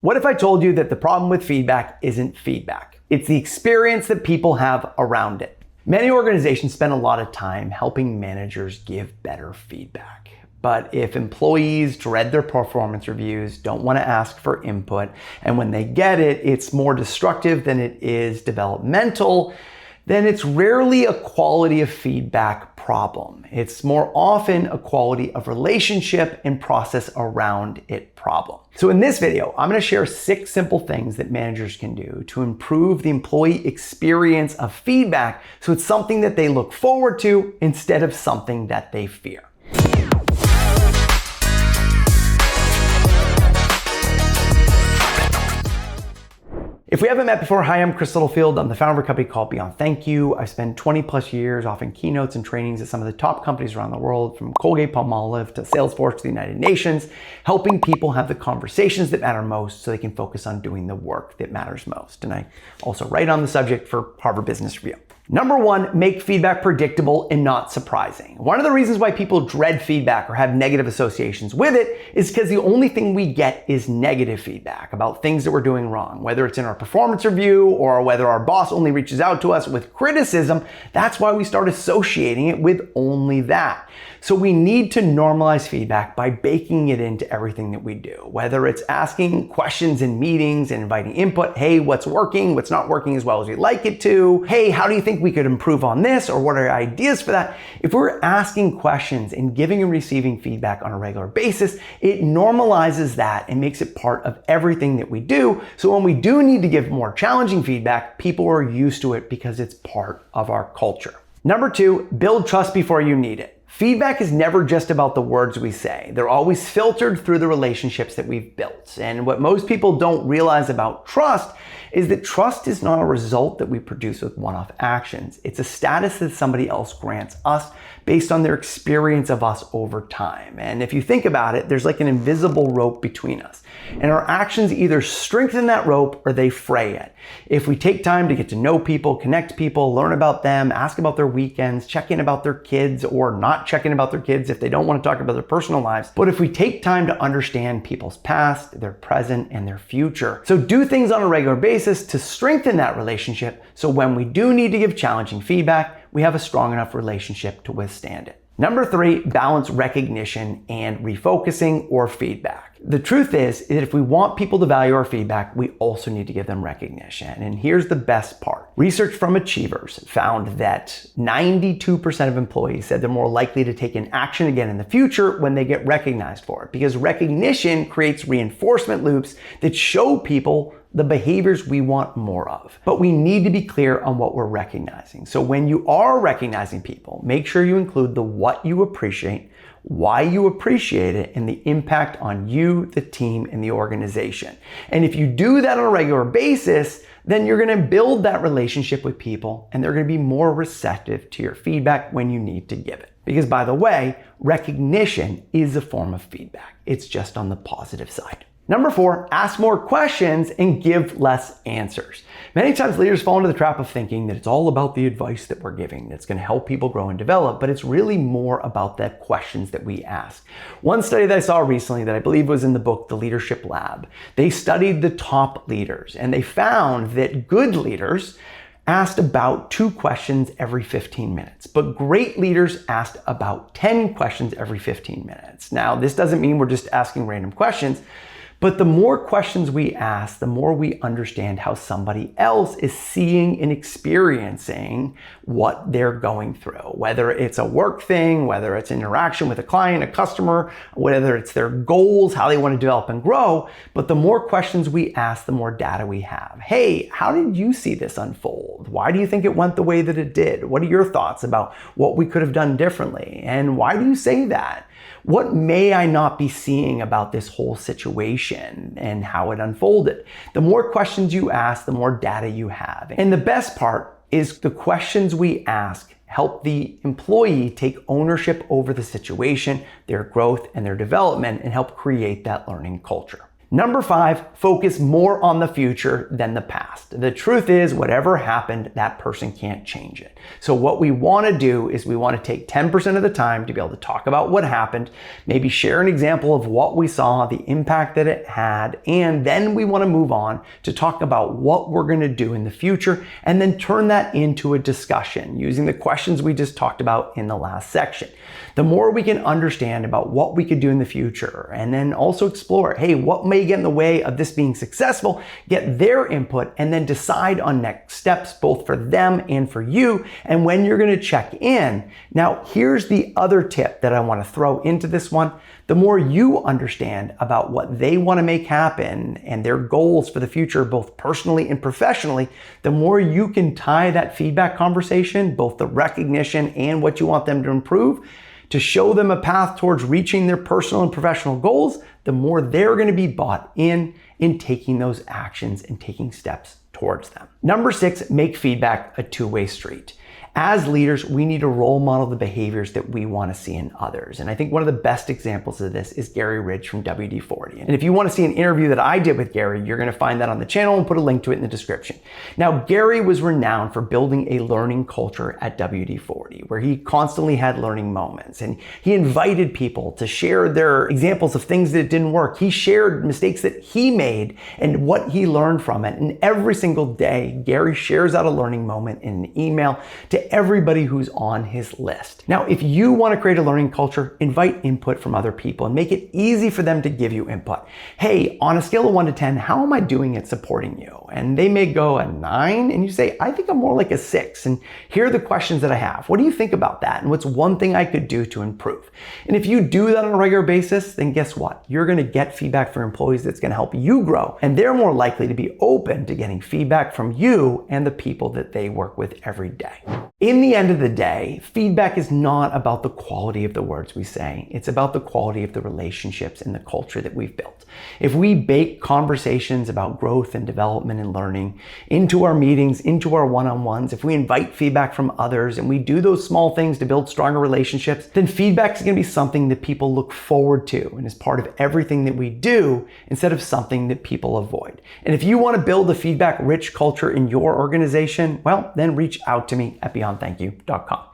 What if I told you that the problem with feedback isn't feedback? It's the experience that people have around it. Many organizations spend a lot of time helping managers give better feedback. But if employees dread their performance reviews, don't want to ask for input, and when they get it, it's more destructive than it is developmental, then it's rarely a quality of feedback problem. It's more often a quality of relationship and process around it problem. So in this video, I'm going to share 6 simple things that managers can do to improve the employee experience of feedback so it's something that they look forward to instead of something that they fear. If we haven't met before, hi, I'm Chris Littlefield. I'm the founder of a company called Beyond Thank You. I've spent 20 plus years offering keynotes and trainings at some of the top companies around the world, from Colgate-Palmolive to Salesforce to the United Nations, helping people have the conversations that matter most so they can focus on doing the work that matters most. And I also write on the subject for Harvard Business Review. Number 1, make feedback predictable and not surprising. One of the reasons why people dread feedback or have negative associations with it is because the only thing we get is negative feedback about things that we're doing wrong. Whether it's in our performance review or whether our boss only reaches out to us with criticism, that's why we start associating it with only that. So we need to normalize feedback by baking it into everything that we do. Whether it's asking questions in meetings and inviting input, hey, what's working, what's not working as well as we'd like it to? Hey, how do you think we could improve on this? Or what are your ideas for that? If we're asking questions and giving and receiving feedback on a regular basis, it normalizes that and makes it part of everything that we do. So when we do need to give more challenging feedback, people are used to it because it's part of our culture. Number 2, build trust before you need it. Feedback is never just about the words we say. They're always filtered through the relationships that we've built. And what most people don't realize about trust is that trust is not a result that we produce with one-off actions. It's a status that somebody else grants us based on their experience of us over time. And if you think about it, there's like an invisible rope between us. And our actions either strengthen that rope or they fray it. If we take time to get to know people, connect people, learn about them, ask about their weekends, check in about their kids, or not check in about their kids if they don't want to talk about their personal lives. But if we take time to understand people's past, their present, and their future. So do things on a regular basis to strengthen that relationship so when we do need to give challenging feedback, we have a strong enough relationship to withstand it. Number 3, balance recognition and refocusing or feedback. The truth is that if we want people to value our feedback, we also need to give them recognition. And here's the best part. Research from Achievers found that 92% of employees said they're more likely to take an action again in the future when they get recognized for it, because recognition creates reinforcement loops that show people the behaviors we want more of. But we need to be clear on what we're recognizing. So when you are recognizing people, make sure you include the what you appreciate, why you appreciate it, and the impact on you, the team, and the organization. And if you do that on a regular basis, then you're going to build that relationship with people and they're going to be more receptive to your feedback when you need to give it. Because by the way, recognition is a form of feedback. It's just on the positive side. Number 4, ask more questions and give less answers. Many times leaders fall into the trap of thinking that it's all about the advice that we're giving that's going to help people grow and develop, but it's really more about the questions that we ask. One study that I saw recently that I believe was in the book, The Leadership Lab, they studied the top leaders and they found that good leaders asked about 2 questions every 15 minutes, but great leaders asked about 10 questions every 15 minutes. Now, this doesn't mean we're just asking random questions, but the more questions we ask, the more we understand how somebody else is seeing and experiencing what they're going through. Whether it's a work thing, whether it's interaction with a client, a customer, whether it's their goals, how they want to develop and grow. But the more questions we ask, the more data we have. Hey, how did you see this unfold? Why do you think it went the way that it did? What are your thoughts about what we could have done differently? And why do you say that? What may I not be seeing about this whole situation and how it unfolded? The more questions you ask, the more data you have. And the best part is the questions we ask help the employee take ownership over the situation, their growth, and their development, and help create that learning culture. Number 5, focus more on the future than the past. The truth is, whatever happened, that person can't change it. So what we want to do is we want to take 10% of the time to be able to talk about what happened, maybe share an example of what we saw, the impact that it had, and then we want to move on to talk about what we're going to do in the future, and then turn that into a discussion using the questions we just talked about in the last section. The more we can understand about what we could do in the future, and then also explore, hey, what may get in the way of this being successful, get their input, and then decide on next steps, both for them and for you, and when you're going to check in. Now, here's the other tip that I want to throw into this one. The more you understand about what they want to make happen and their goals for the future, both personally and professionally, the more you can tie that feedback conversation, both the recognition and what you want them to improve, to show them a path towards reaching their personal and professional goals, the more they're going to be bought in taking those actions and taking steps towards them. Number 6, make feedback a two-way street. As leaders, we need to role model the behaviors that we want to see in others. And I think one of the best examples of this is Gary Ridge from WD-40. And if you want to see an interview that I did with Gary, you're going to find that on the channel and put a link to it in the description. Now, Gary was renowned for building a learning culture at WD-40, where he constantly had learning moments. And he invited people to share their examples of things that didn't work. He shared mistakes that he made and what he learned from it. And every single day, Gary shares out a learning moment in an email to everybody who's on his list. Now, if you want to create a learning culture, invite input from other people and make it easy for them to give you input. Hey, on a scale of 1 to 10, how am I doing at supporting you? And they may go a 9, and you say, I think I'm more like a 6. And here are the questions that I have. What do you think about that? And what's one thing I could do to improve? And if you do that on a regular basis, then guess what? You're going to get feedback from employees that's going to help you grow. And they're more likely to be open to getting feedback from you and the people that they work with every day. In the end of the day, feedback is not about the quality of the words we say. It's about the quality of the relationships and the culture that we've built. If we bake conversations about growth and development and learning into our meetings, into our one-on-ones, if we invite feedback from others and we do those small things to build stronger relationships, then feedback is going to be something that people look forward to and is part of everything that we do instead of something that people avoid. And if you want to build a feedback-rich culture in your organization, well, then reach out to me at beyondthankyou.com.